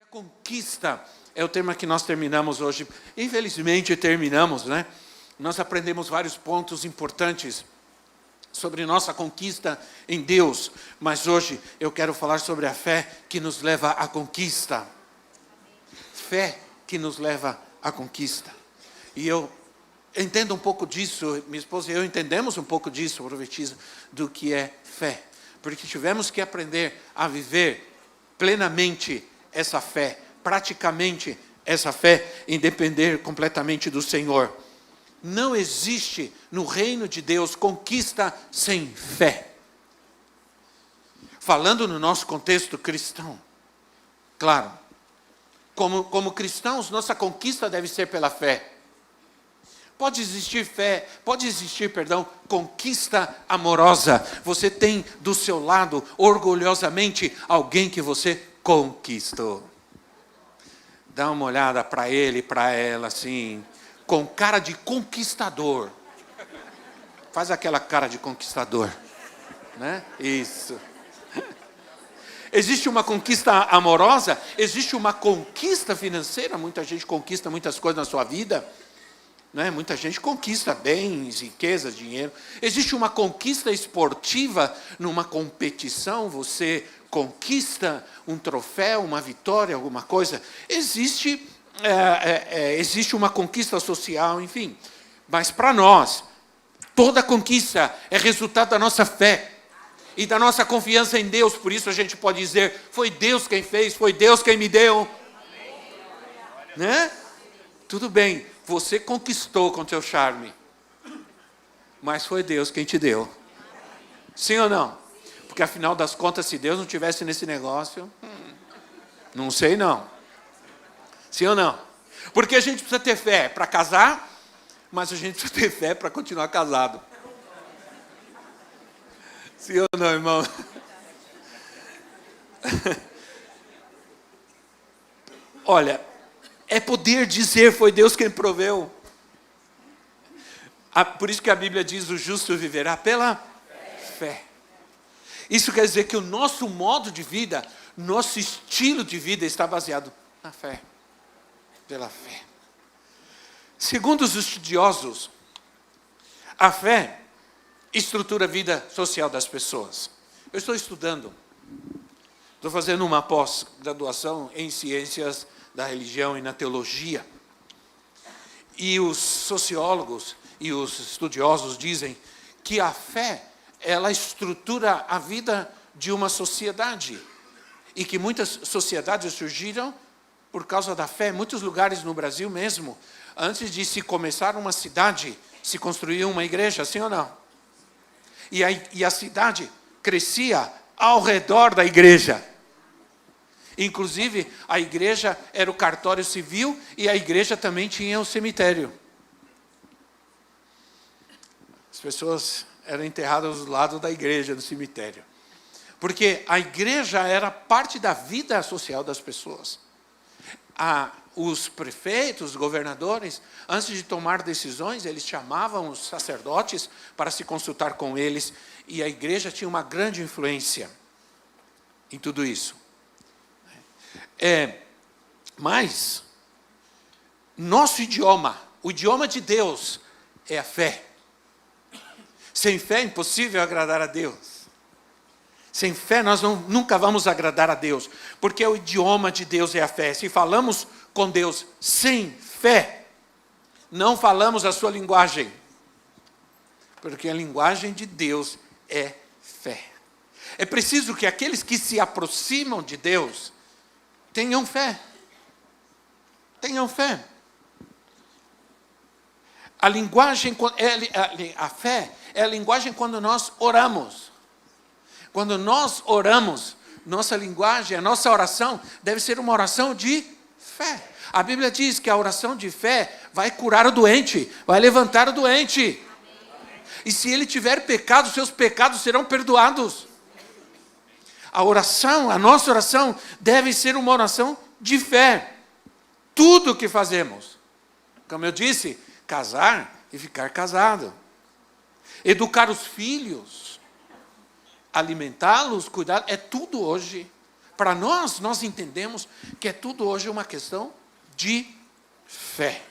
Conquista é o tema que nós terminamos hoje. Infelizmente terminamos, né? Nós aprendemos vários pontos importantes sobre nossa conquista em Deus, mas hoje eu quero falar sobre a fé que nos leva à conquista. Fé que nos leva à conquista. E eu entendo um pouco disso, minha esposa e eu entendemos um pouco disso, profetiza, do que é fé. Porque tivemos que aprender a viver plenamente essa fé, praticamente essa fé, em depender completamente do Senhor. Não existe no reino de Deus conquista sem fé. Falando no nosso contexto cristão, claro, como cristãos, nossa conquista deve ser pela fé. Pode existir conquista amorosa. Você tem do seu lado, orgulhosamente, alguém que você conquistou. Dá uma olhada para ele, para ela, assim, com cara de conquistador. Faz aquela cara de conquistador, né? Isso. Existe uma conquista amorosa, existe uma conquista financeira. Muita gente conquista muitas coisas na sua vida, né? Muita gente conquista bens, riquezas, dinheiro. Existe uma conquista esportiva numa competição, você conquista um troféu, uma vitória, alguma coisa. Existe uma conquista social, enfim. Mas para nós, toda conquista é resultado da nossa fé e da nossa confiança em Deus. Por isso a gente pode dizer, foi Deus quem fez, foi Deus quem me deu. Né? Tudo bem, você conquistou com teu charme, mas foi Deus quem te deu. Sim ou não? Porque afinal das contas, se Deus não tivesse nesse negócio, não sei não. Sim ou não? Porque a gente precisa ter fé para casar, mas a gente precisa ter fé para continuar casado. Sim ou não, irmão? Olha, é poder dizer, foi Deus quem proveu. Por isso que a Bíblia diz, o justo viverá pela fé. Isso quer dizer que o nosso modo de vida, nosso estilo de vida está baseado na fé, pela fé. Segundo os estudiosos, a fé estrutura a vida social das pessoas. Eu estou estudando, estou fazendo uma pós-graduação em ciências da religião e na teologia. E os sociólogos e os estudiosos dizem que a fé, ela estrutura a vida de uma sociedade. E que muitas sociedades surgiram por causa da fé. Muitos lugares no Brasil mesmo, antes de se começar uma cidade, se construía uma igreja, sim ou não? E a cidade crescia ao redor da igreja. Inclusive, a igreja era o cartório civil e a igreja também tinha o cemitério. As pessoas eram enterradas do lado da igreja, no cemitério. Porque a igreja era parte da vida social das pessoas. Os prefeitos, os governadores, antes de tomar decisões, eles chamavam os sacerdotes para se consultar com eles. E a igreja tinha uma grande influência em tudo isso. Mas, nosso idioma, o idioma de Deus, é a fé. Sem fé é impossível agradar a Deus. Sem fé nós nunca vamos agradar a Deus, porque o idioma de Deus é a fé. Se falamos com Deus sem fé, não falamos a sua linguagem, porque a linguagem de Deus é fé. É preciso que aqueles que se aproximam de Deus tenham fé. Tenham fé. A fé é a linguagem quando nós oramos. Quando nós oramos, nossa linguagem, a nossa oração deve ser uma oração de fé. A Bíblia diz que a oração de fé vai curar o doente, vai levantar o doente. E se ele tiver pecado, seus pecados serão perdoados. A nossa oração deve ser uma oração de fé. Tudo o que fazemos, como eu disse, casar e ficar casado. Educar os filhos, alimentá-los, cuidar, é tudo hoje. para nós entendemos que é tudo hoje uma questão de fé.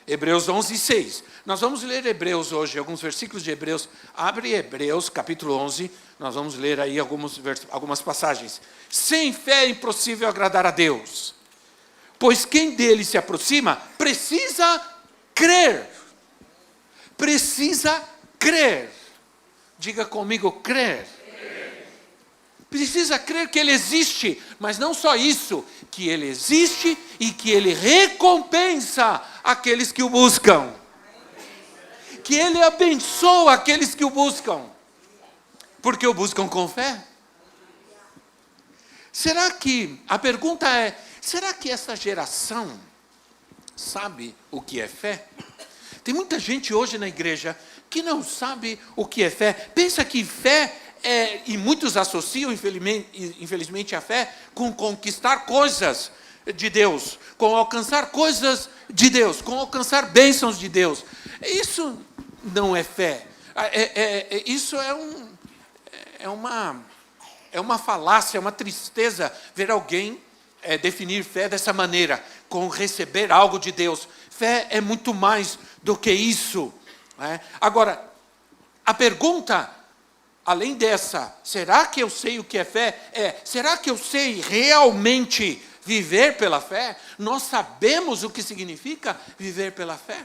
Hebreus 11:6. Nós vamos ler Hebreus hoje, alguns versículos de Hebreus. Abre Hebreus, capítulo 11. Nós vamos ler aí algumas passagens. Sem fé é impossível agradar a Deus, pois quem dele se aproxima precisa crer. Precisa crer. Diga comigo, crer. Precisa crer que Ele existe, mas não só isso, que Ele existe e que Ele recompensa aqueles que o buscam. Que Ele abençoa aqueles que o buscam, porque o buscam com fé. A pergunta é, será que essa geração sabe o que é fé? Tem muita gente hoje na igreja que não sabe o que é fé. Pensa que fé e muitos associam, infelizmente, a fé com conquistar coisas de Deus, com alcançar coisas de Deus, com alcançar bênçãos de Deus. Isso não é fé. Isso é uma falácia, é uma tristeza ver alguém definir fé dessa maneira, com receber algo de Deus. Fé é muito mais do que isso. Agora, a pergunta, além dessa, será que eu sei o que é fé? Será que eu sei realmente viver pela fé? Nós sabemos o que significa viver pela fé?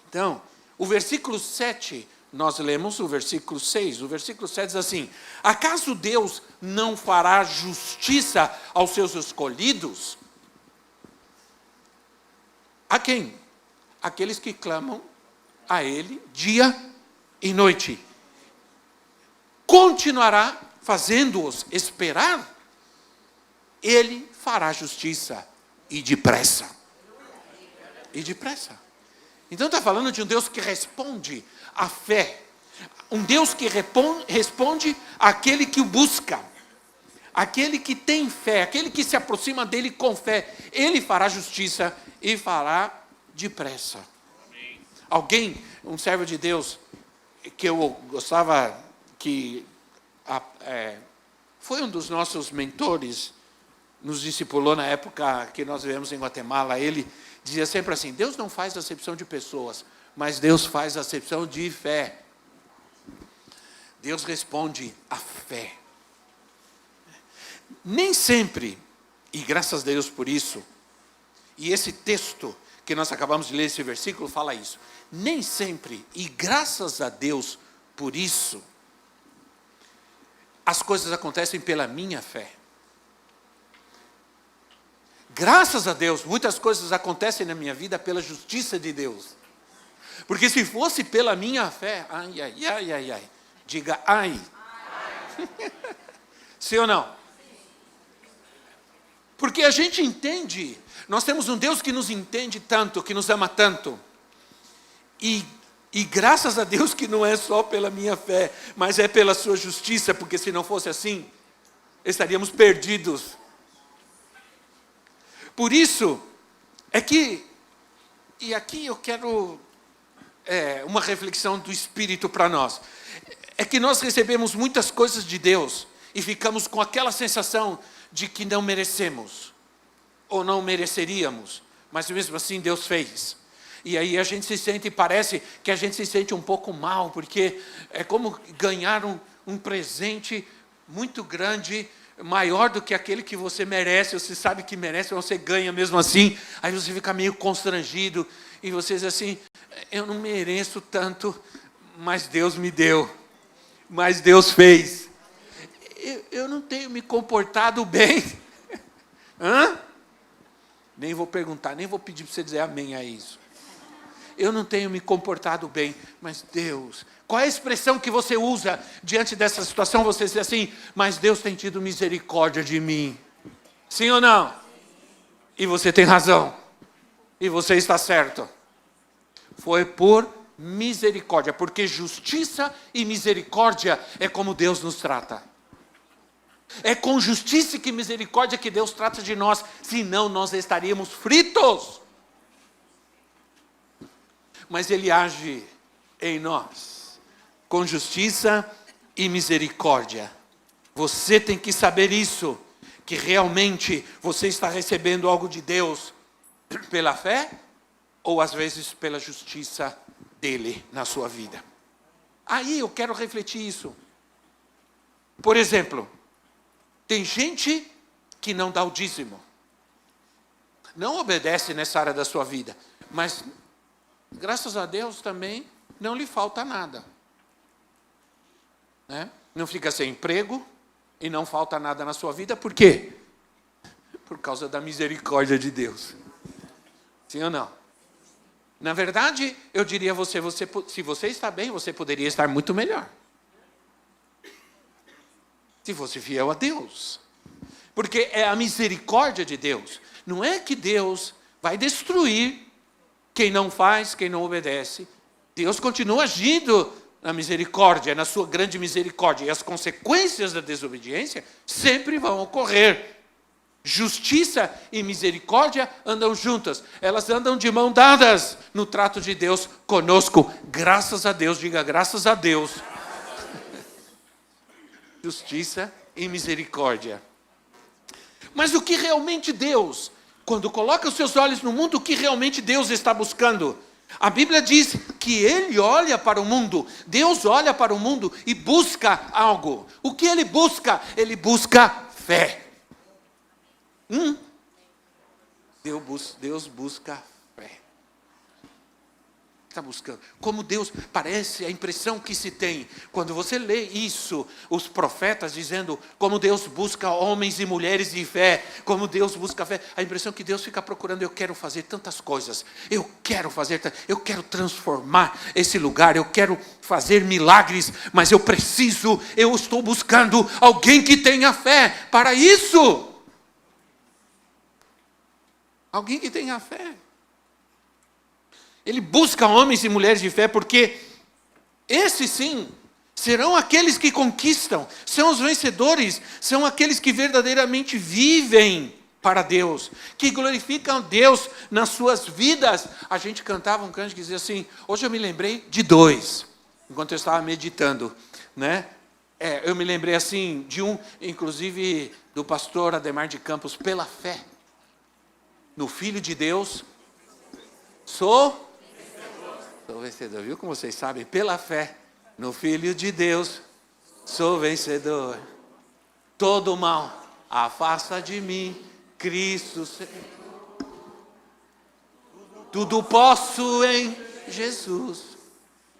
Então, o versículo 7, nós lemos o versículo 6. O versículo 7 diz assim: acaso Deus não fará justiça aos seus escolhidos? A quem? Aqueles que clamam a Ele dia e noite. Continuará fazendo-os esperar? Ele fará justiça e depressa. E depressa. Então está falando de um Deus que responde à fé. Um Deus que responde àquele que o busca. Aquele que tem fé, aquele que se aproxima dele com fé. Ele fará justiça e fará depressa. Alguém, um servo de Deus, que eu gostava, que foi um dos nossos mentores, nos discipulou na época que nós vivemos em Guatemala. Ele dizia sempre assim: Deus não faz acepção de pessoas, mas Deus faz acepção de fé. Deus responde à fé. Nem sempre, e graças a Deus por isso, e esse texto que nós acabamos de ler, esse versículo, fala isso. Nem sempre, e graças a Deus por isso, as coisas acontecem pela minha fé. Graças a Deus, muitas coisas acontecem na minha vida pela justiça de Deus. Porque se fosse pela minha fé, ai. Diga ai. Sim ou não? Porque a gente entende, nós temos um Deus que nos entende tanto, que nos ama tanto. E graças a Deus que não é só pela minha fé, mas é pela sua justiça, porque se não fosse assim, estaríamos perdidos. Por isso, e aqui eu quero uma reflexão do Espírito para nós, é que nós recebemos muitas coisas de Deus e ficamos com aquela sensação de que não merecemos, ou não mereceríamos, mas mesmo assim Deus fez. E aí a gente se sente, parece que a gente se sente um pouco mal, porque é como ganhar um presente muito grande, maior do que aquele que você merece, você sabe que merece, mas você ganha mesmo assim, aí você fica meio constrangido, e você diz assim: eu não mereço tanto, mas Deus me deu, mas Deus fez. Eu não tenho me comportado bem. Nem vou perguntar, nem vou pedir para você dizer amém a isso. Eu não tenho me comportado bem, mas Deus... Qual é a expressão que você usa diante dessa situação? Você diz assim: mas Deus tem tido misericórdia de mim. Sim ou não? E você tem razão. E você está certo. Foi por misericórdia, porque justiça e misericórdia é como Deus nos trata. É com justiça e misericórdia que Deus trata de nós, senão nós estaríamos fritos. Mas Ele age em nós, com justiça e misericórdia. Você tem que saber isso, que realmente você está recebendo algo de Deus pela fé, ou às vezes pela justiça dele na sua vida. Aí eu quero refletir isso. Por exemplo, tem gente que não dá o dízimo, não obedece nessa área da sua vida, mas graças a Deus também não lhe falta nada, né? Não fica sem emprego e não falta nada na sua vida. Por quê? Por causa da misericórdia de Deus. Sim ou não? Na verdade, eu diria a você, se você está bem, você poderia estar muito melhor. Se fosse fiel a Deus. Porque é a misericórdia de Deus. Não é que Deus vai destruir quem não faz, quem não obedece. Deus continua agindo na misericórdia, na sua grande misericórdia. E as consequências da desobediência sempre vão ocorrer. Justiça e misericórdia andam juntas. Elas andam de mão dadas no trato de Deus conosco. Graças a Deus, diga graças a Deus. Justiça e misericórdia. Mas o que realmente Deus, quando coloca os seus olhos no mundo, o que realmente Deus está buscando? A Bíblia diz que Ele olha para o mundo, Deus olha para o mundo e busca algo. O que Ele busca? Ele busca fé. Deus busca fé. Está buscando. Como Deus, parece a impressão que se tem, quando você lê isso, os profetas dizendo, como Deus busca homens e mulheres de fé, como Deus busca fé, a impressão que Deus fica procurando, eu quero fazer tantas coisas, eu quero transformar esse lugar, eu quero fazer milagres, mas eu estou buscando alguém que tenha fé para isso. Alguém que tenha fé. Ele busca homens e mulheres de fé, porque esses sim serão aqueles que conquistam, são os vencedores, são aqueles que verdadeiramente vivem para Deus, que glorificam Deus nas suas vidas. A gente cantava um canto que dizia assim, hoje eu me lembrei de dois, enquanto eu estava meditando, né? Eu me lembrei assim de um, inclusive do pastor Ademar de Campos, pela fé, no Filho de Deus, sou vencedor, viu como vocês sabem? Pela fé, no Filho de Deus, sou vencedor. Todo mal, afasta de mim, Cristo. Tudo posso em Jesus,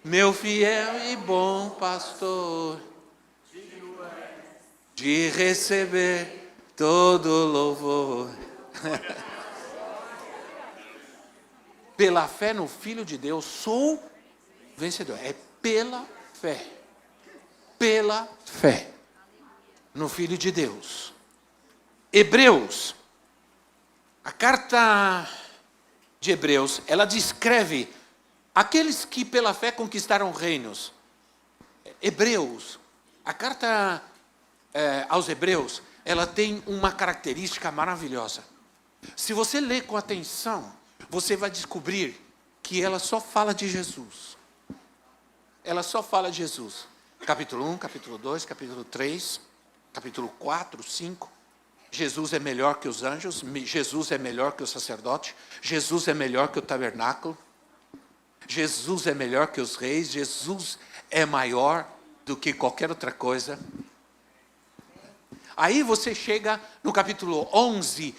meu fiel e bom pastor, de receber todo louvor. Pela fé no Filho de Deus, sou vencedor. É pela fé. Pela fé no Filho de Deus. Hebreus. A carta de Hebreus, ela descreve aqueles que pela fé conquistaram reinos. Hebreus. A carta aos Hebreus, ela tem uma característica maravilhosa. Se você ler com atenção, você vai descobrir que ela só fala de Jesus. Ela só fala de Jesus. Capítulo 1, capítulo 2, capítulo 3, capítulo 4, 5. Jesus é melhor que os anjos, Jesus é melhor que o sacerdote, Jesus é melhor que o tabernáculo, Jesus é melhor que os reis, Jesus é maior do que qualquer outra coisa. Aí você chega no capítulo 11,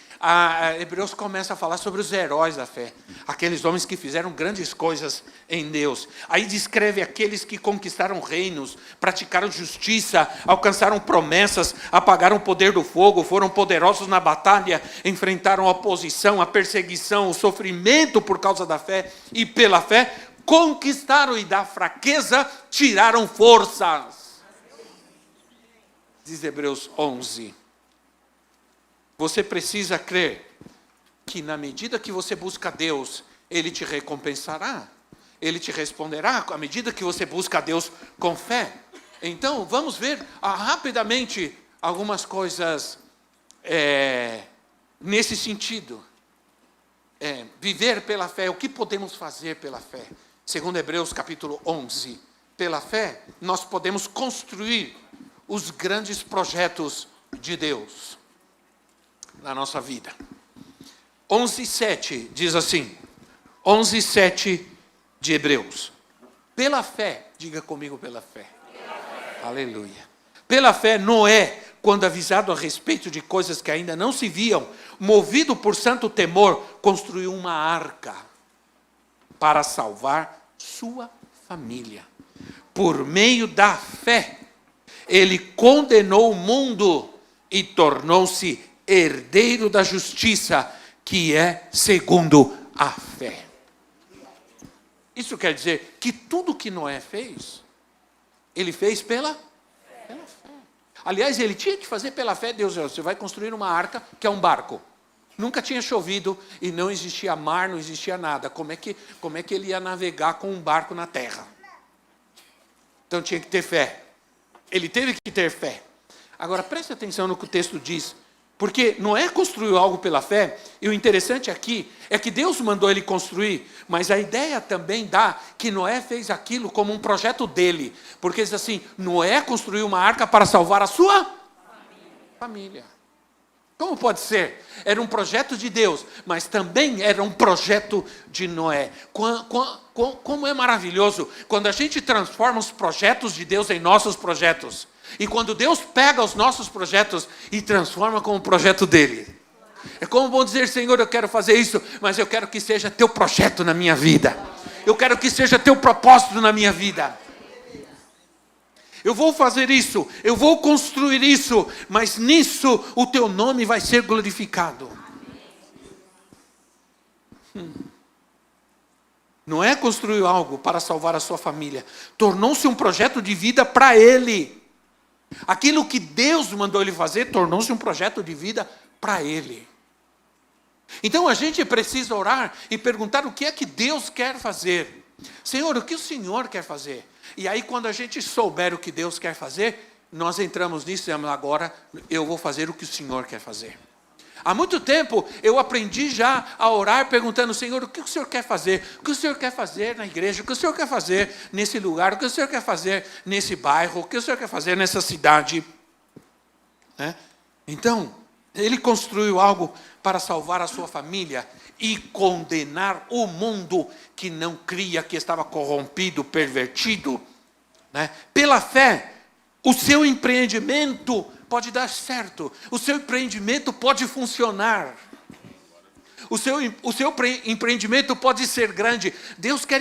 Hebreus começa a falar sobre os heróis da fé. Aqueles homens que fizeram grandes coisas em Deus. Aí descreve aqueles que conquistaram reinos, praticaram justiça, alcançaram promessas, apagaram o poder do fogo, foram poderosos na batalha, enfrentaram a oposição, a perseguição, o sofrimento por causa da fé. E pela fé, conquistaram e da fraqueza tiraram forças. Diz Hebreus 11. Você precisa crer que na medida que você busca Deus, Ele te recompensará. Ele te responderá à medida que você busca Deus com fé. Então, vamos ver rapidamente algumas coisas nesse sentido. Viver pela fé, o que podemos fazer pela fé? Segundo Hebreus capítulo 11. Pela fé, nós podemos construir os grandes projetos de Deus. na nossa vida. 11:7 diz assim, 11:7 de Hebreus. Pela fé, diga comigo pela fé. Aleluia. Pela fé, Noé, quando avisado a respeito de coisas que ainda não se viam, movido por santo temor, construiu uma arca para salvar sua família. Por meio da fé, ele condenou o mundo e tornou-se herdeiro da justiça, que é segundo a fé. Isso quer dizer que tudo que Noé fez, ele fez pela fé. Aliás, ele tinha que fazer pela fé. Deus, você vai construir uma arca, que é um barco. Nunca tinha chovido e não existia mar, não existia nada. Como é que ele ia navegar com um barco na terra? Então tinha que ter fé. Ele teve que ter fé. Agora, preste atenção no que o texto diz. Porque Noé construiu algo pela fé, e o interessante aqui é que Deus mandou ele construir, mas a ideia também dá que Noé fez aquilo como um projeto dele. Porque diz assim, Noé construiu uma arca para salvar a sua família. Como pode ser? Era um projeto de Deus, mas também era um projeto de Noé. Como é maravilhoso quando a gente transforma os projetos de Deus em nossos projetos. E quando Deus pega os nossos projetos e transforma como o projeto dele. É como bom dizer, Senhor, eu quero fazer isso, mas eu quero que seja teu projeto na minha vida. Eu quero que seja teu propósito na minha vida. Eu vou fazer isso, eu vou construir isso, mas nisso o teu nome vai ser glorificado. Noé construiu algo para salvar a sua família. Tornou-se um projeto de vida para ele. Aquilo que Deus mandou ele fazer, tornou-se um projeto de vida para ele. Então a gente precisa orar e perguntar o que é que Deus quer fazer. Senhor, o que o Senhor quer fazer? E aí quando a gente souber o que Deus quer fazer, nós entramos nisso e dizemos, agora eu vou fazer o que o Senhor quer fazer. Há muito tempo eu aprendi já a orar perguntando, Senhor, o que o Senhor quer fazer? O que o Senhor quer fazer na igreja? O que o Senhor quer fazer nesse lugar? O que o Senhor quer fazer nesse bairro? O que o Senhor quer fazer nessa cidade? Então, ele construiu algo para salvar a sua família e condenar o mundo que não cria, que estava corrompido, pervertido. Pela fé, o seu empreendimento pode dar certo, o seu empreendimento pode funcionar, o seu empreendimento pode ser grande. Deus quer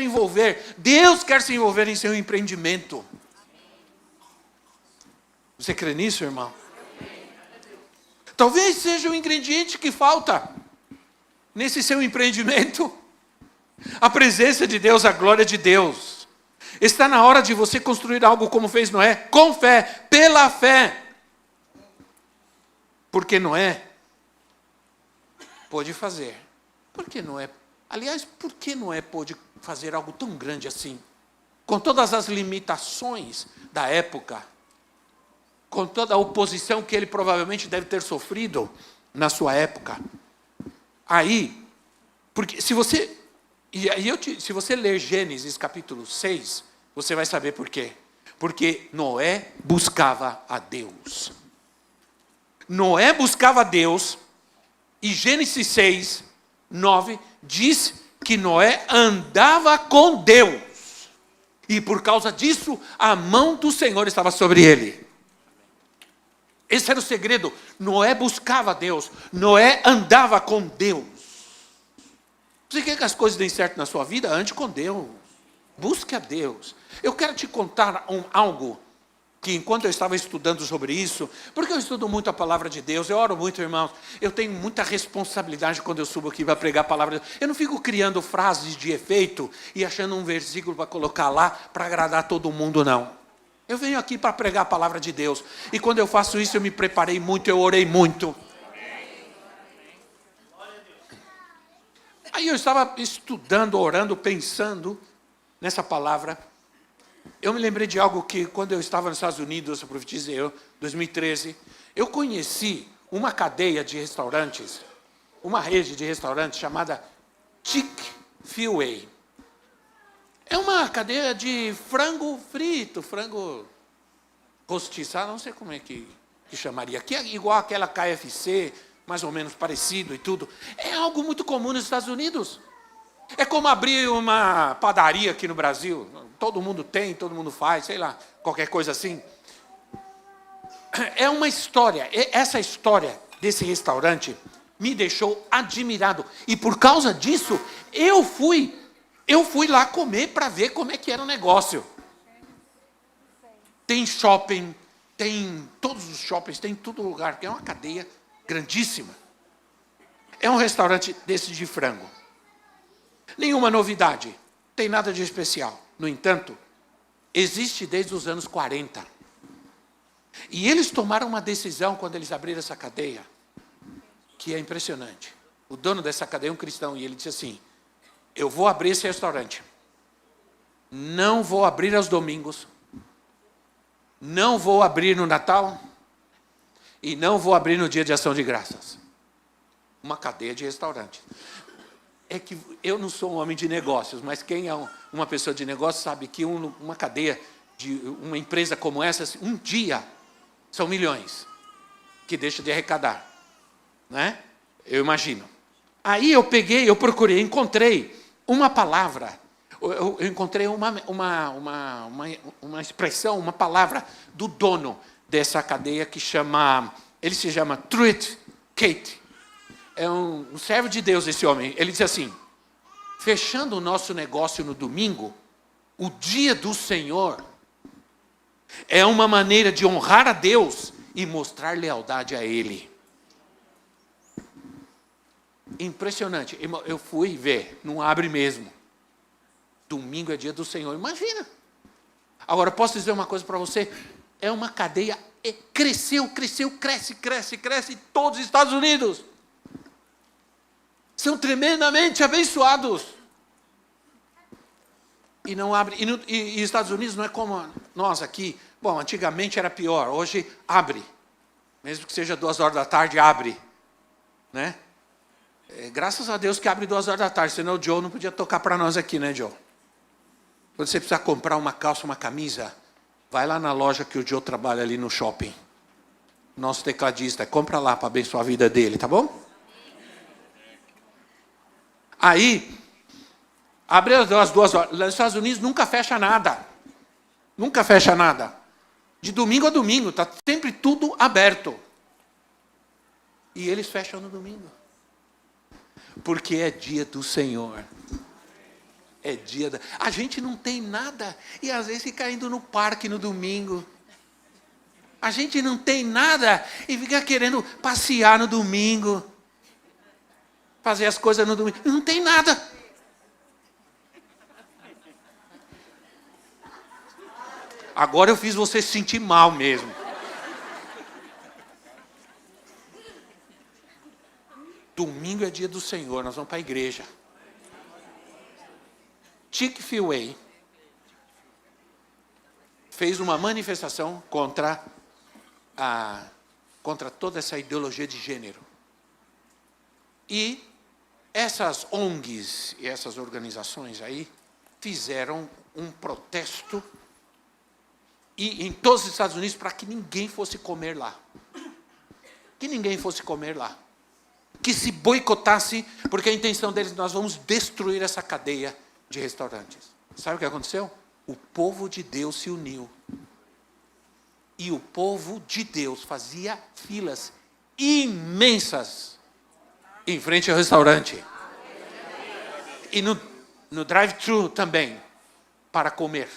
se envolver em seu empreendimento. Você crê nisso, irmão? Talvez seja o ingrediente que falta nesse seu empreendimento. A presença de Deus, a glória de Deus. Está na hora de você construir algo como fez Noé, com fé, pela fé. Porque Noé pôde fazer. Por que Noé? Aliás, por que Noé pôde fazer algo tão grande assim? Com todas as limitações da época, com toda a oposição que ele provavelmente deve ter sofrido na sua época. Aí, porque se você ler Gênesis capítulo 6, você vai saber por quê. Porque Noé buscava a Deus. Noé buscava a Deus, e Gênesis 6, 9, diz que Noé andava com Deus. E por causa disso, a mão do Senhor estava sobre ele. Esse era o segredo. Noé buscava a Deus. Noé andava com Deus. Você quer que as coisas deem certo na sua vida? Ande com Deus. Busque a Deus. Eu quero te contar algo que enquanto eu estava estudando sobre isso, porque eu estudo muito a palavra de Deus, eu oro muito, irmãos, eu tenho muita responsabilidade quando eu subo aqui para pregar a palavra de Deus. Eu não fico criando frases de efeito e achando um versículo para colocar lá para agradar todo mundo, não. Eu venho aqui para pregar a palavra de Deus. E quando eu faço isso, eu me preparei muito, eu orei muito. Aí eu estava estudando, orando, pensando nessa palavra. Eu me lembrei de algo que, quando eu estava nos Estados Unidos, eu profetizei, 2013, eu conheci uma cadeia de restaurantes, uma rede de restaurantes chamada Chick-fil-A. É uma cadeia de frango frito, frango rostiçado, não sei como é que chamaria. Aqui é igual aquela KFC, mais ou menos parecido e tudo. É algo muito comum nos Estados Unidos. É como abrir uma padaria aqui no Brasil. Todo mundo tem, todo mundo faz, sei lá, qualquer coisa assim. É uma história. Essa história desse restaurante me deixou admirado. E por causa disso, eu fui lá comer para ver como é que era o negócio. Tem shopping, tem todos os shoppings, tem todo lugar, porque é uma cadeia grandíssima. É um restaurante desse de frango. Nenhuma novidade, tem nada de especial. No entanto, existe desde os anos 40. E eles tomaram uma decisão quando eles abriram essa cadeia, que é impressionante. O dono dessa cadeia é um cristão e ele disse assim: eu vou abrir esse restaurante. Não vou abrir aos domingos. Não vou abrir no Natal. E não vou abrir no dia de ação de graças. Uma cadeia de restaurante. É que eu não sou um homem de negócios, mas quem é uma pessoa de negócios sabe que uma cadeia, de uma empresa como essa, um dia, são milhões que deixa de arrecadar. Né? Eu imagino. Aí eu procurei, encontrei uma palavra, eu encontrei uma expressão, uma palavra do dono dessa cadeia ele se chama Truett Cathy. É um servo de Deus esse homem. Ele diz assim: fechando o nosso negócio no domingo, o dia do Senhor é uma maneira de honrar a Deus e mostrar lealdade a Ele. Impressionante. Eu fui ver, não abre mesmo. Domingo é dia do Senhor, imagina. Agora, posso dizer uma coisa para você? É uma cadeia, cresce em todos os Estados Unidos. São tremendamente abençoados. E não abre. E Estados Unidos não é como nós aqui. Bom, antigamente era pior, hoje abre. Mesmo que seja 2h da tarde, abre. Né? Graças a Deus que abre 2h da tarde, senão o Joe não podia tocar para nós aqui, né, Joe? Quando você precisar comprar uma calça, uma camisa, vai lá na loja que o Joe trabalha ali no shopping. Nosso tecladista, compra lá para abençoar a vida dele, tá bom? Aí, abre as 2h. Nos Estados Unidos nunca fecha nada. Nunca fecha nada. De domingo a domingo, está sempre tudo aberto. E eles fecham no domingo. Porque é dia do Senhor. É dia da... A gente não tem nada. E às vezes fica indo no parque no domingo. A gente não tem nada e fica querendo passear no domingo. Fazer as coisas no domingo. Não tem nada. Agora eu fiz você se sentir mal mesmo. Domingo é dia do Senhor, nós vamos para a igreja. Chick-fil-A fez uma manifestação contra toda essa ideologia de gênero. E essas ONGs e essas organizações aí fizeram um protesto em todos os Estados Unidos para que ninguém fosse comer lá. Que ninguém fosse comer lá. Que se boicotasse, porque a intenção deles, nós vamos destruir essa cadeia de restaurantes. Sabe o que aconteceu? O povo de Deus se uniu. E o povo de Deus fazia filas imensas em frente ao restaurante. E no drive-thru também, para comer.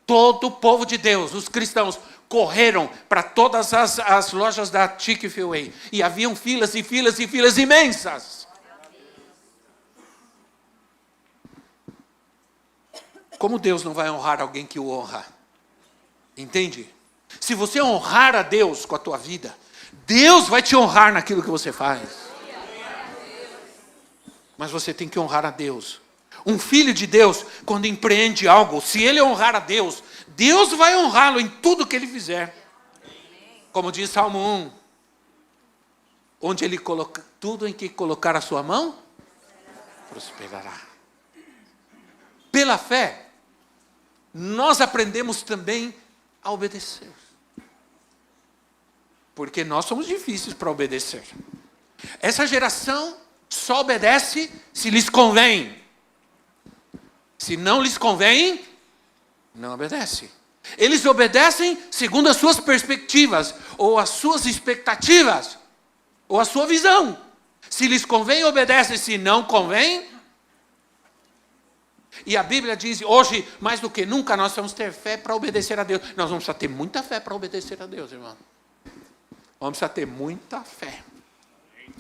Todo o povo de Deus, os cristãos, correram para todas as lojas da Chick-fil-A. E haviam filas e filas e filas imensas. Como Deus não vai honrar alguém que o honra? Entende? Se você honrar a Deus com a tua vida, Deus vai te honrar naquilo que você faz. Mas você tem que honrar a Deus. Um filho de Deus, quando empreende algo, se ele honrar a Deus, Deus vai honrá-lo em tudo que ele fizer. Como diz Salmo 1, onde ele coloca tudo em que colocar a sua mão, prosperará. Pela fé, nós aprendemos também a obedecer. porque nós somos difíceis para obedecer. Essa geração só obedece se lhes convém. Se não lhes convém, não obedece. Eles obedecem segundo as suas perspectivas, ou as suas expectativas, ou a sua visão. Se lhes convém, obedecem. Se não convém. E a Bíblia diz, hoje, mais do que nunca, nós vamos ter fé para obedecer a Deus. Nós vamos precisar ter muita fé para obedecer a Deus, irmão. Vamos precisar ter muita fé.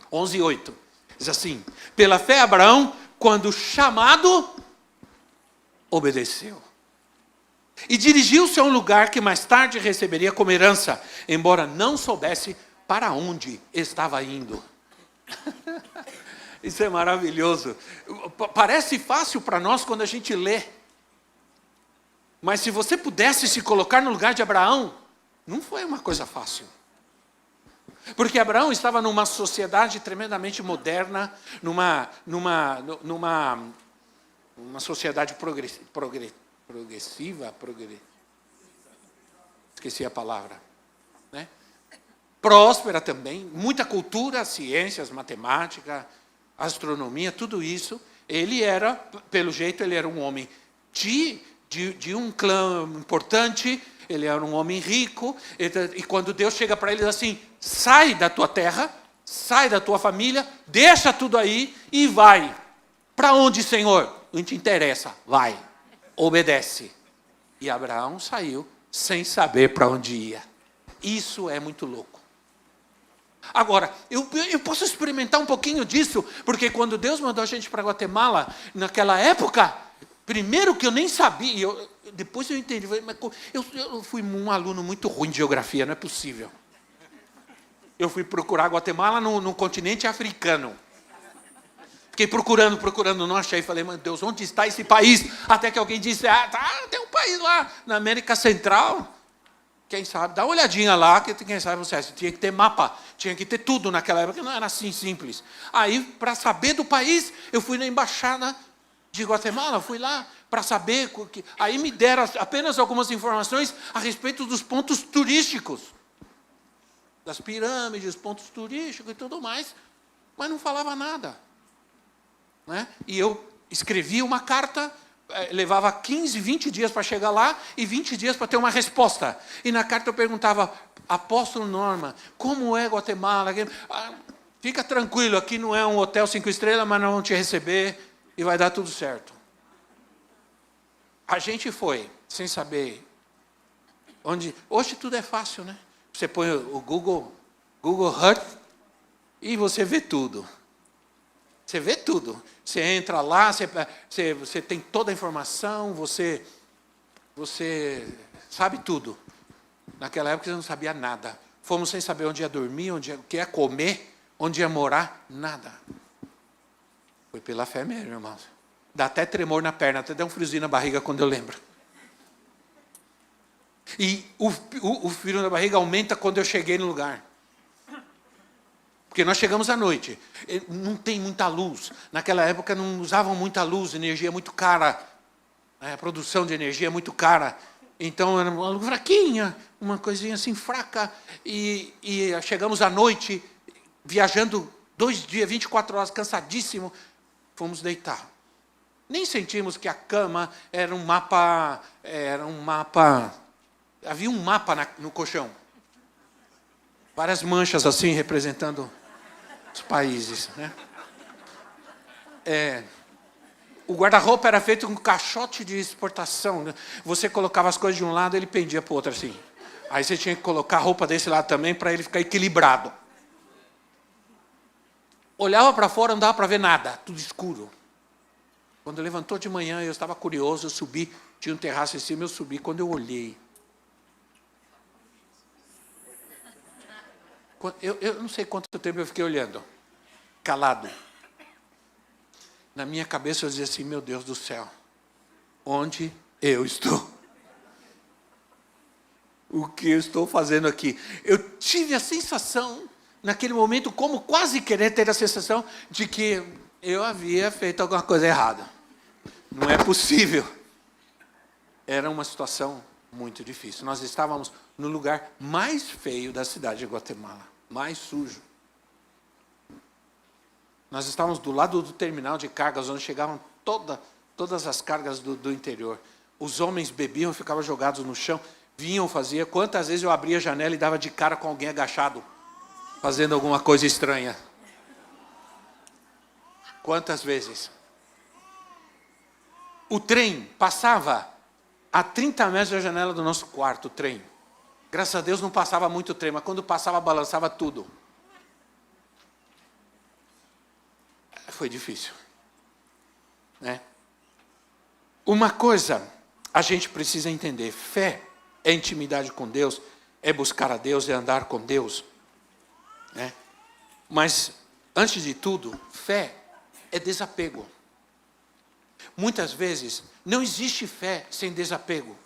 11:8. Diz assim, pela fé Abraão, quando chamado, obedeceu. E dirigiu-se a um lugar que mais tarde receberia como herança, embora não soubesse para onde estava indo. Isso é maravilhoso. Parece fácil para nós quando a gente lê. Mas se você pudesse se colocar no lugar de Abraão, não foi uma coisa fácil. Porque Abraão estava numa sociedade tremendamente moderna, numa sociedade progressiva, esqueci a palavra, né? Próspera também, muita cultura, ciências, matemática, astronomia, tudo isso. Ele era, pelo jeito, ele era um homem de um clã importante, ele era um homem rico, e quando Deus chega para ele, diz assim, sai da tua terra, sai da tua família, deixa tudo aí e vai. Para onde, Senhor? Não te interessa, vai, obedece. E Abraão saiu sem saber para onde ia. Isso é muito louco. Agora, eu posso experimentar um pouquinho disso, porque quando Deus mandou a gente para Guatemala, naquela época, primeiro que eu nem sabia, depois eu entendi, eu fui um aluno muito ruim de geografia, não é possível. Eu fui procurar Guatemala no continente africano. Fiquei procurando, não achei. Falei, meu Deus, onde está esse país? Até que alguém disse, tem um país lá, na América Central. Quem sabe, dá uma olhadinha lá, que quem sabe você tinha que ter mapa, tinha que ter tudo naquela época, não era assim simples. Aí, para saber do país, eu fui na embaixada de Guatemala, fui lá para saber. Aí me deram apenas algumas informações a respeito dos pontos turísticos. Das pirâmides, pontos turísticos e tudo mais, mas não falava nada. Né? E eu escrevi uma carta, levava 15, 20 dias para chegar lá e 20 dias para ter uma resposta. E na carta eu perguntava, apóstolo Norman, como é Guatemala? Fica tranquilo, aqui não é um hotel 5 estrelas, mas nós vamos te receber e vai dar tudo certo. A gente foi, sem saber onde. Hoje tudo é fácil, né? Você põe o Google Earth e você vê tudo. Você vê tudo. Você entra lá, você tem toda a informação, você sabe tudo. Naquela época você não sabia nada. Fomos sem saber onde ia dormir, o que ia comer, onde ia morar, nada. Foi pela fé mesmo, irmãos. Dá até tremor na perna, até dá um friozinho na barriga quando eu lembro. E o frio na barriga aumenta quando eu cheguei no lugar. Porque nós chegamos à noite. Não tem muita luz. Naquela época não usavam muita luz, energia é muito cara. A produção de energia é muito cara. Então era uma luz fraquinha, uma coisinha assim fraca. E chegamos à noite, viajando 2 dias, 24 horas, cansadíssimo. Fomos deitar. Nem sentimos que a cama era um mapa. Havia um mapa no colchão. Várias manchas assim, representando os países. Né? O guarda-roupa era feito com caixote de exportação. Né? Você colocava as coisas de um lado, ele pendia para o outro assim. Aí você tinha que colocar a roupa desse lado também, para ele ficar equilibrado. Olhava para fora, não dava para ver nada, tudo escuro. Quando levantou de manhã, eu estava curioso, eu subi, tinha um terraço em cima, eu subi. Quando eu olhei, eu não sei quanto tempo eu fiquei olhando, calado. Na minha cabeça eu dizia assim, meu Deus do céu, onde eu estou? O que eu estou fazendo aqui? Eu tive a sensação, naquele momento, como quase querer ter a sensação de que eu havia feito alguma coisa errada. Não é possível. Era uma situação muito difícil. Nós estávamos no lugar mais feio da cidade de Guatemala, mais sujo. Nós estávamos do lado do terminal de cargas, onde chegavam todas as cargas do interior. Os homens bebiam, ficavam jogados no chão, vinham, faziam. Quantas vezes eu abria a janela e dava de cara com alguém agachado, fazendo alguma coisa estranha? Quantas vezes? O trem passava a 30 metros da janela do nosso quarto, o trem. Graças a Deus não passava muito trem, mas quando passava, balançava tudo. Foi difícil, né? Uma coisa a gente precisa entender: fé é intimidade com Deus, é buscar a Deus, é andar com Deus, né? Mas, antes de tudo, fé é desapego. Muitas vezes, não existe fé sem desapego.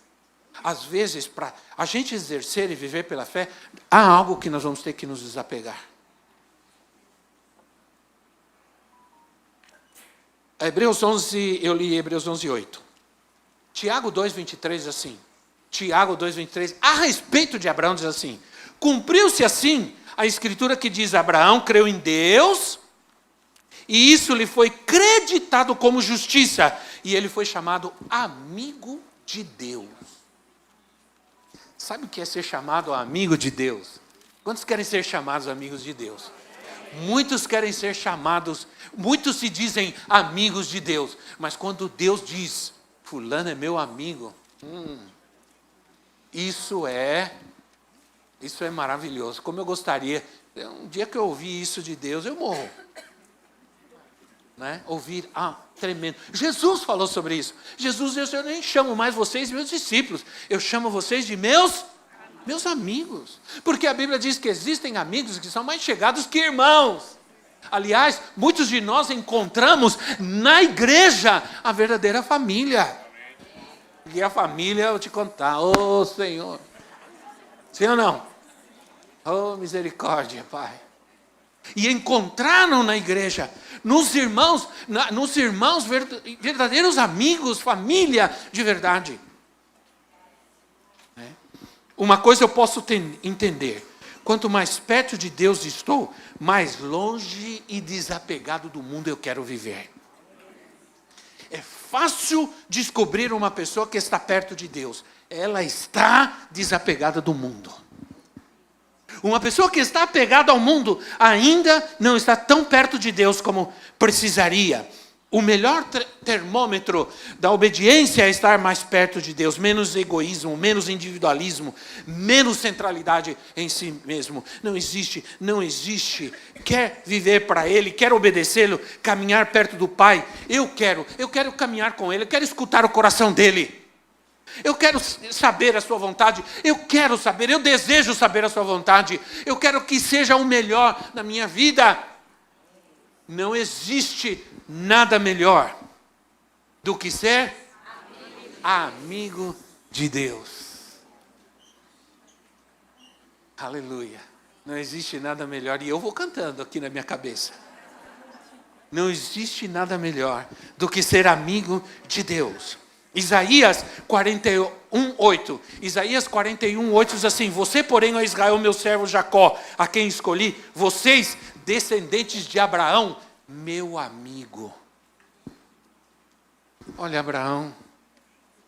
Às vezes, para a gente exercer e viver pela fé, há algo que nós vamos ter que nos desapegar. Hebreus 11, eu li Hebreus 11, 8. Tiago 2, 23 diz assim. Tiago 2, 23, a respeito de Abraão, diz assim: cumpriu-se assim a escritura que diz: Abraão creu em Deus, e isso lhe foi creditado como justiça, e ele foi chamado amigo de Deus. Sabe o que é ser chamado amigo de Deus? Quantos querem ser chamados amigos de Deus? Muitos querem ser chamados, muitos se dizem amigos de Deus, mas quando Deus diz, fulano é meu amigo, isso é maravilhoso. Como eu gostaria, um dia que eu ouvir isso de Deus, eu morro. Né? Ouvir, tremendo. Jesus falou sobre isso. Jesus disse: eu nem chamo mais vocês meus discípulos, eu chamo vocês de meus amigos. Porque a Bíblia diz que existem amigos que são mais chegados que irmãos. Aliás, muitos de nós encontramos na igreja a verdadeira família. E a família, eu vou te contar, Senhor. Sim ou não? Misericórdia, Pai. E encontraram na igreja, nos irmãos verdadeiros amigos, família de verdade. Uma coisa eu posso entender: quanto mais perto de Deus estou, mais longe e desapegado do mundo eu quero viver. É fácil descobrir uma pessoa que está perto de Deus. Ela está desapegada do mundo. Uma pessoa que está apegada ao mundo ainda não está tão perto de Deus como precisaria. O melhor termômetro da obediência é estar mais perto de Deus. Menos egoísmo, menos individualismo, menos centralidade em si mesmo. Não existe. Quer viver para Ele, quer obedecê-lo, caminhar perto do Pai. Eu quero caminhar com Ele, eu quero escutar o coração dEle. Eu quero saber a sua vontade, eu desejo saber a sua vontade. Eu quero que seja o melhor na minha vida. Não existe nada melhor do que ser amigo de Deus. Aleluia. Não existe nada melhor. E eu vou cantando aqui na minha cabeça. Não existe nada melhor do que ser amigo de Deus. Isaías 41:8. Isaías 41:8 diz assim: você, porém, ó Israel, meu servo Jacó, a quem escolhi, vocês, descendentes de Abraão, meu amigo. Olha, Abraão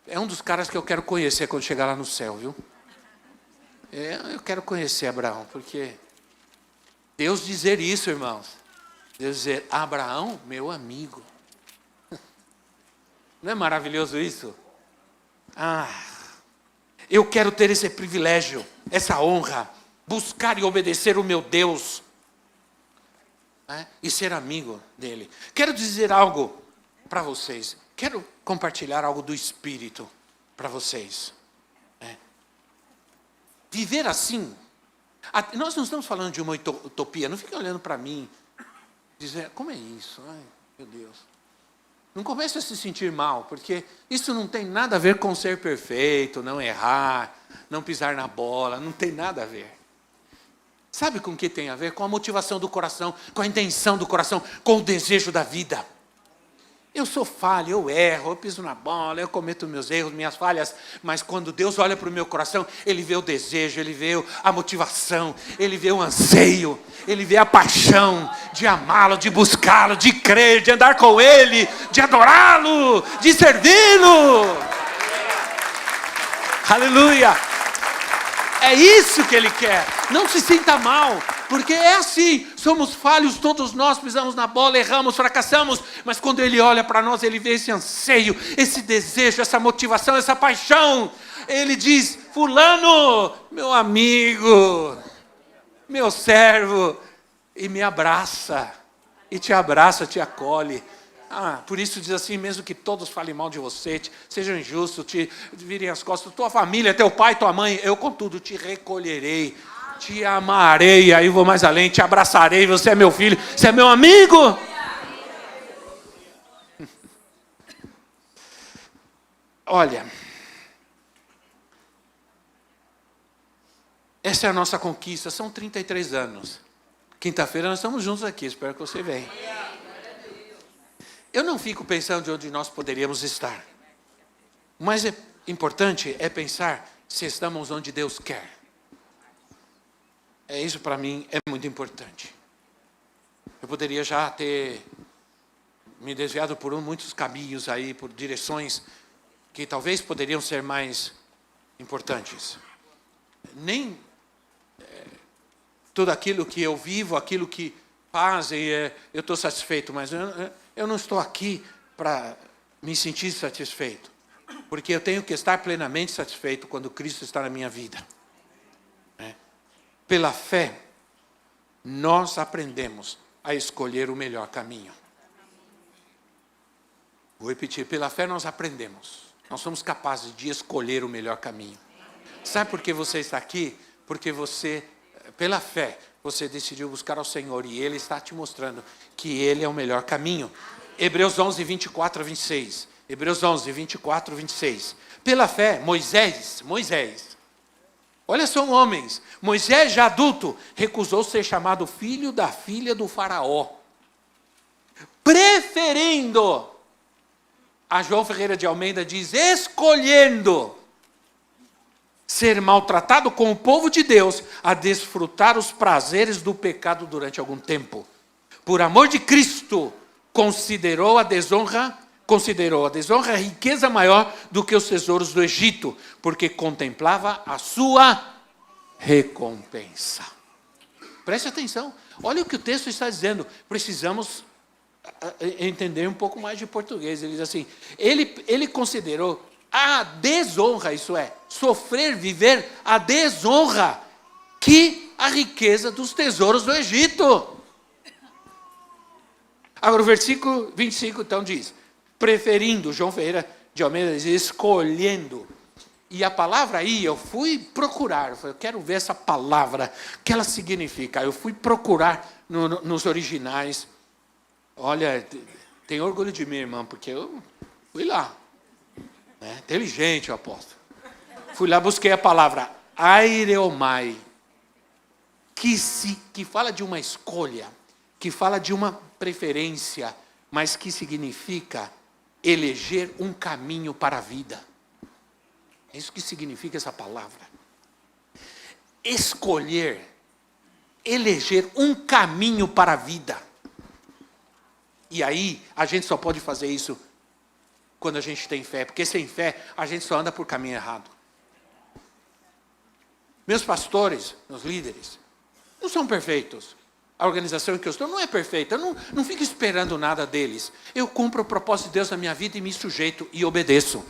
é um dos caras que eu quero conhecer quando chegar lá no céu, viu? Eu quero conhecer Abraão, porque Deus dizer isso, irmãos, Deus dizer: Abraão, meu amigo. Não é maravilhoso isso? Eu quero ter esse privilégio, essa honra, buscar e obedecer o meu Deus, né? E ser amigo dele. Quero dizer algo para vocês, quero compartilhar algo do Espírito para vocês. Viver assim, nós não estamos falando de uma utopia, não fiquem olhando para mim, dizer: como é isso? Ai, meu Deus. Não comece a se sentir mal, porque isso não tem nada a ver com ser perfeito, não errar, não pisar na bola, não tem nada a ver. Sabe com o que tem a ver? Com a motivação do coração, com a intenção do coração, com o desejo da vida. Eu sou falho, eu erro, eu piso na bola, eu cometo meus erros, minhas falhas, mas quando Deus olha para o meu coração, Ele vê o desejo, Ele vê a motivação, Ele vê o anseio, Ele vê a paixão de amá-lo, de buscá-lo, de crer, de andar com Ele, de adorá-lo, de servi-lo. Aleluia! É isso que Ele quer. Não se sinta mal, porque é assim. Somos falhos, todos nós pisamos na bola, erramos, fracassamos. Mas quando Ele olha para nós, Ele vê esse anseio, esse desejo, essa motivação, essa paixão. Ele diz: fulano, meu amigo, meu servo, e me abraça. E te abraça, te acolhe. Por isso diz assim, mesmo que todos falem mal de você, sejam injustos, te virem as costas, tua família, teu pai, tua mãe, eu contudo te recolherei, te amarei, aí vou mais além, te abraçarei, você é meu filho, você é meu amigo. Olha, essa é a nossa conquista, são 33 anos. Quinta-feira nós estamos juntos aqui, espero que você venha. Eu não fico pensando de onde nós poderíamos estar. O mais importante é pensar se estamos onde Deus quer. Isso para mim é muito importante. Eu poderia já ter me desviado por muitos caminhos aí, por direções que talvez poderiam ser mais importantes. Nem tudo aquilo que eu vivo, aquilo que fazem, eu estou satisfeito, mas eu não estou aqui para me sentir satisfeito, porque eu tenho que estar plenamente satisfeito quando Cristo está na minha vida. Pela fé, nós aprendemos a escolher o melhor caminho. Vou repetir, pela fé nós aprendemos, nós somos capazes de escolher o melhor caminho. Sabe por que você está aqui? Porque você, pela fé, você decidiu buscar ao Senhor e Ele está te mostrando que Ele é o melhor caminho. Hebreus 11, 24 a 26. Hebreus 11, 24 a 26. Pela fé, Moisés, olha só homens, Moisés já adulto, recusou ser chamado filho da filha do faraó, preferindo, a João Ferreira de Almeida diz, escolhendo ser maltratado com o povo de Deus a desfrutar os prazeres do pecado durante algum tempo. Por amor de Cristo, considerou a desonra riqueza maior do que os tesouros do Egito, porque contemplava a sua recompensa. Preste atenção, olha o que o texto está dizendo. Precisamos entender um pouco mais de português. Ele diz assim, ele considerou a desonra, isso é, sofrer, viver a desonra, que a riqueza dos tesouros do Egito. Agora o versículo 25 então diz, preferindo, João Ferreira de Almeida diz, escolhendo. E a palavra aí, eu fui procurar, eu quero ver essa palavra, o que ela significa. Eu fui procurar nos originais. Olha, tenho orgulho de mim, irmão, porque eu fui lá. Inteligente o apóstolo. Fui lá, busquei a palavra aireomai, que fala de uma escolha, que fala de uma preferência, mas que significa eleger um caminho para a vida. É isso que significa essa palavra. Escolher, eleger um caminho para a vida. E aí, a gente só pode fazer isso quando a gente tem fé, porque sem fé, a gente só anda por caminho errado. Meus pastores, meus líderes, não são perfeitos. A organização em que eu estou não é perfeita. Eu não fico esperando nada deles. Eu cumpro o propósito de Deus na minha vida e me sujeito e obedeço.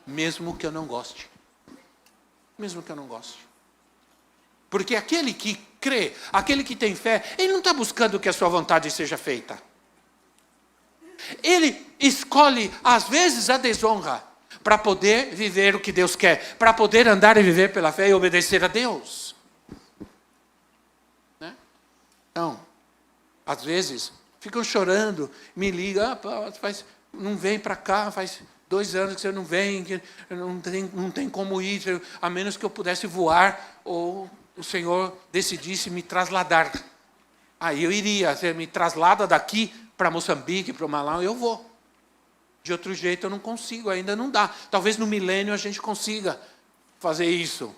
Mesmo que eu não goste. Mesmo que eu não goste. Porque aquele que crê, aquele que tem fé, ele não está buscando que a sua vontade seja feita. Ele escolhe, às vezes, a desonra para poder viver o que Deus quer, para poder andar e viver pela fé e obedecer a Deus. Então, às vezes, ficam chorando, me ligam, não vem para cá, faz 2 anos que você não vem, que não tem como ir, a menos que eu pudesse voar, ou o Senhor decidisse me trasladar. Aí eu iria, você me traslada daqui para Moçambique, para o Malau, eu vou. De outro jeito eu não consigo, ainda não dá. Talvez no milênio a gente consiga fazer isso,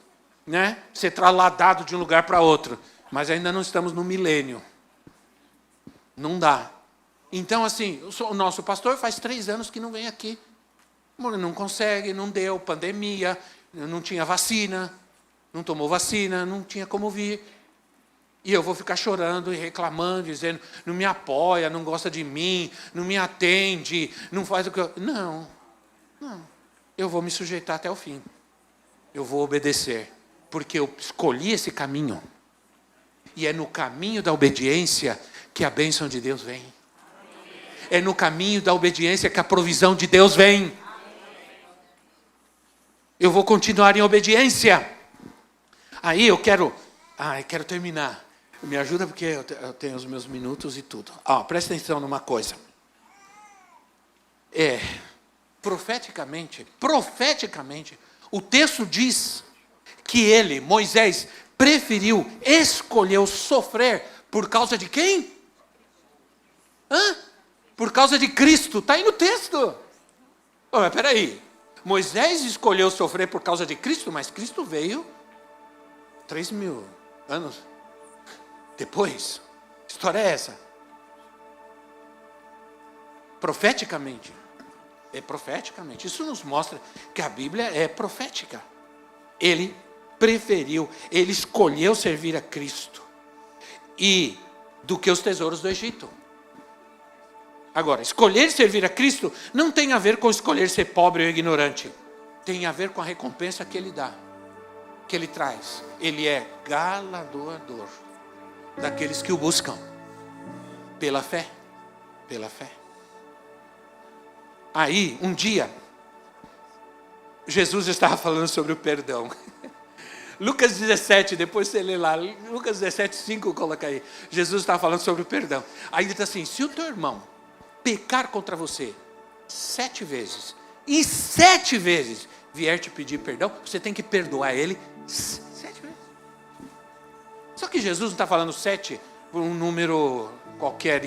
né? Ser trasladado de um lugar para outro. Mas ainda não estamos no milênio. Não dá. Então, assim, o nosso pastor faz 3 anos que não vem aqui. Não consegue, não deu, pandemia, não tinha vacina, não tomou vacina, não tinha como vir. E eu vou ficar chorando e reclamando, dizendo, não me apoia, não gosta de mim, não me atende, não faz o que eu... Não. Eu vou me sujeitar até o fim. Eu vou obedecer, porque eu escolhi esse caminho. E é no caminho da obediência que a bênção de Deus vem. É no caminho da obediência que a provisão de Deus vem. Eu vou continuar em obediência. Aí eu quero terminar. Me ajuda porque eu tenho os meus minutos e tudo. Presta atenção numa coisa. Profeticamente, o texto diz que Moisés, escolheu sofrer por causa de quem? Por causa de Cristo. Está aí no texto. Mas espera aí. Moisés escolheu sofrer por causa de Cristo, mas Cristo veio 3.000 anos depois. Que história é essa? Profeticamente. É profeticamente. Isso nos mostra que a Bíblia é profética. Ele escolheu servir a Cristo e do que os tesouros do Egito. Agora, escolher servir a Cristo não tem a ver com escolher ser pobre ou ignorante. Tem a ver com a recompensa que Ele dá, que Ele traz. Ele é galardoador daqueles que o buscam pela fé. Pela fé. Aí, um dia, Jesus estava falando sobre o perdão. Lucas 17, depois você lê lá, Lucas 17, 5, coloca aí. Jesus estava falando sobre o perdão. Aí ele está assim, se o teu irmão pecar contra você 7 vezes, e 7 vezes vier te pedir perdão, você tem que perdoar ele 7 vezes. Só que Jesus não está falando 7 por um número qualquer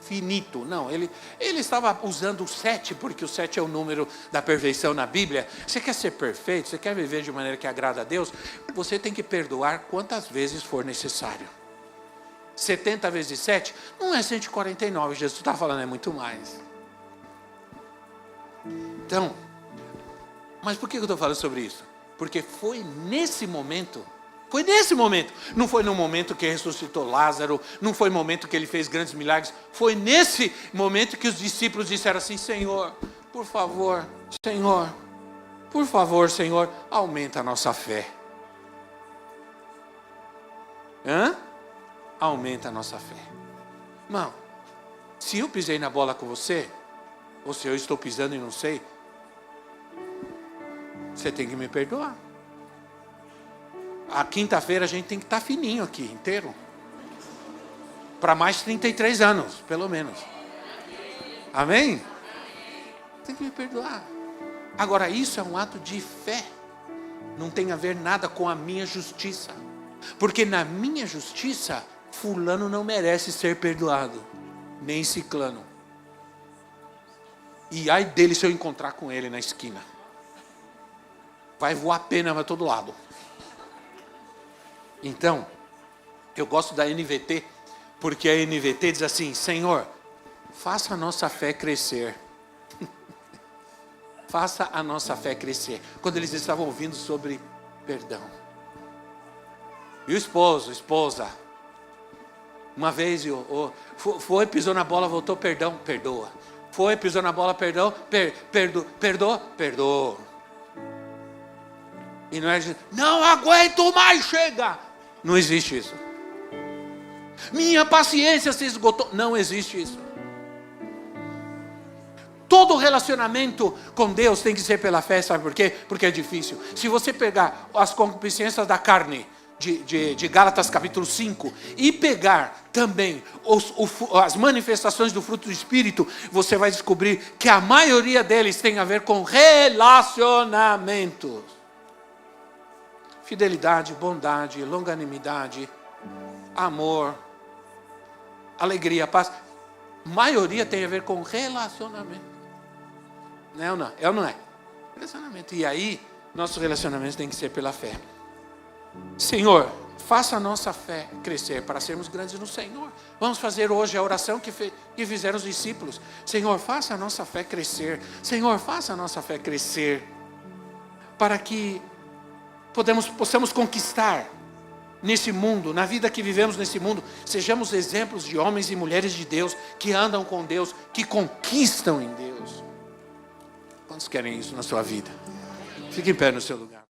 finito. Não, ele estava usando o 7, porque o 7 é o número da perfeição na Bíblia. Você quer ser perfeito, você quer viver de maneira que agrada a Deus, você tem que perdoar quantas vezes for necessário. 70 vezes 7 não é 149, Jesus está falando, é muito mais. Então, mas por que eu estou falando sobre isso? Porque foi nesse momento, não foi no momento que ressuscitou Lázaro, não foi no momento que ele fez grandes milagres, foi nesse momento que os discípulos disseram assim, Senhor, por favor, Senhor, aumenta a nossa fé. Aumenta a nossa fé. Irmão, se eu pisei na bola com você, ou se eu estou pisando e não sei, você tem que me perdoar. A quinta-feira a gente tem que estar fininho aqui, inteiro. Para mais 33 anos, pelo menos. Amém? Tem que me perdoar. Agora, isso é um ato de fé. Não tem a ver nada com a minha justiça. Porque na minha justiça, fulano não merece ser perdoado. Nem ciclano. E ai dele se eu encontrar com ele na esquina. Vai voar pena para todo lado. Então, eu gosto da NVT, porque a NVT diz assim, Senhor, faça a nossa fé crescer. Faça a nossa fé crescer. Quando eles estavam ouvindo sobre perdão. E o esposa, uma vez, foi, pisou na bola, voltou, perdão, perdoa. Foi, pisou na bola, perdão, perdoa. E não é, não aguento mais, chega. Não existe isso. Minha paciência se esgotou. Não existe isso. Todo relacionamento com Deus tem que ser pela fé, sabe por quê? Porque é difícil. Se você pegar as concupiscências da carne, de Gálatas capítulo 5, e pegar também as manifestações do fruto do Espírito, você vai descobrir que a maioria deles tem a ver com relacionamentos. Fidelidade, bondade, longanimidade, amor, alegria, paz. A maioria tem a ver com relacionamento. Não, não. É ou não é? Relacionamento. E aí, nosso relacionamento tem que ser pela fé. Senhor, faça a nossa fé crescer para sermos grandes no Senhor. Vamos fazer hoje a oração que fizeram os discípulos. Senhor, faça a nossa fé crescer. Senhor, faça a nossa fé crescer. Para que possamos conquistar nesse mundo, na vida que vivemos nesse mundo, sejamos exemplos de homens e mulheres de Deus, que andam com Deus, que conquistam em Deus. Quantos querem isso na sua vida? Fique em pé no seu lugar.